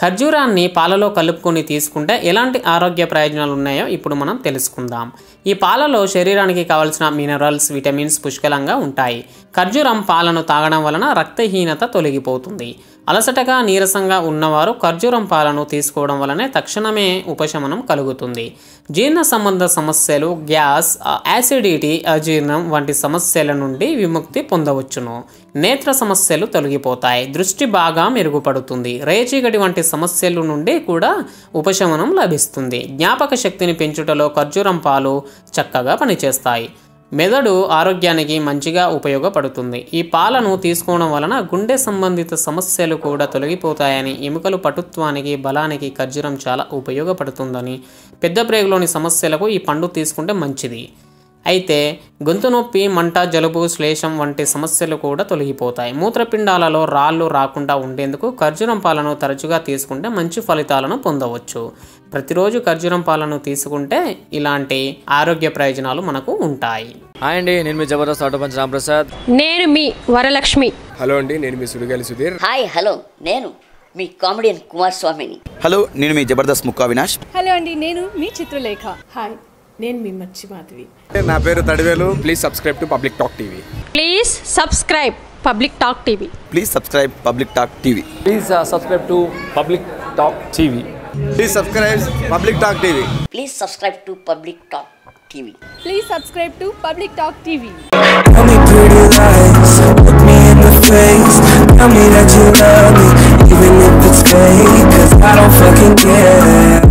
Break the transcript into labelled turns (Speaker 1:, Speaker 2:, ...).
Speaker 1: ఖర్జూరాన్ని పాలలో కలుపుకొని తీసుకుంటే ఎలాంటి ఆరోగ్య ప్రయోజనాలు ఉన్నాయో ఇప్పుడు మనం తెలుసుకుందాం. ఈ పాలలో శరీరానికి కావాల్సిన మినరల్స్, విటమిన్స్ పుష్కలంగా ఉంటాయి. ఖర్జూరం పాలను తాగడం వలన రక్తహీనత తొలగిపోతుంది. అలసటగా నీరసంగా ఉన్నవారు ఖర్జూరం పాలను తీసుకోవడం వలనే తక్షణమే ఉపశమనం కలుగుతుంది. జీర్ణ సంబంధ సమస్యలు, గ్యాస్, యాసిడిటీ, అజీర్ణం వంటి సమస్యల నుండి విముక్తి పొందవచ్చును. నేత్ర సమస్యలు తొలగిపోతాయి. దృష్టి బాగా మెరుగుపడుతుంది. రేచీగడి వంటి సమస్యల నుండి కూడా ఉపశమనం లభిస్తుంది. జ్ఞాపక శక్తిని పెంచుటలో ఖర్జూరం పాలు చక్కగా పనిచేస్తాయి. మెదడు ఆరోగ్యానికి మంచిగా ఉపయోగపడుతుంది. ఈ పాలను తీసుకోవడం వలన గుండె సంబంధిత సమస్యలు కూడా తొలగిపోతాయని, ఎముకలు పటుత్వానికి, బలానికి ఖర్జూరం చాలా ఉపయోగపడుతుందని, పెద్ద ప్రేగులోని సమస్యలకు ఈ పండు తీసుకుంటే మంచిది. అయితే గొంతు నొప్పి, మంట, జలుబు, శ్లేషం వంటి సమస్యలు కూడా తొలగిపోతాయి. మూత్రపిండాలలో రాళ్ళు రాకుండా ఉండేందుకు ఖర్జూరం పాలను తరచుగా తీసుకుంటే మంచి ఫలితాలను పొందవచ్చు. ప్రతిరోజు ఖర్జూరం పాలను తీసుకుంటే ఇలాంటి ఆరోగ్య ప్రయోజనాలు మనకు ఉంటాయి.
Speaker 2: హాయ్ అండి, నేను మీ జబర్దస్త్ ఆటో పంచ్ రాంప్రసాద్.
Speaker 3: నేను మీ వరలక్ష్మి.
Speaker 4: హలో అండి, నేను మీ సుడిగాలి సుధీర్.
Speaker 5: హాయ్ హలో, నేను మీ కామెడియన్ కుమార్ స్వామిని.
Speaker 6: హలో, నేను మీ జబర్దస్త్ ముక్కా వినాష్.
Speaker 7: హలో అండి, నేను మీ చిత్రలేఖ. హాయ్, నేను మీ మచ్చి మాధవి.
Speaker 4: నా పేరు Thadivelu. Please subscribe to public talk TV.
Speaker 3: Please subscribe public talk TV.
Speaker 6: Please subscribe public talk TV.
Speaker 2: Please subscribe to public talk TV.
Speaker 6: Please subscribe public talk TV.
Speaker 5: Please subscribe to public talk TV.
Speaker 7: Please subscribe to public talk TV.
Speaker 8: Tell me pretty lies, look me in the face. Tell me that you love me, even if it's fake, 'cause I don't fucking care.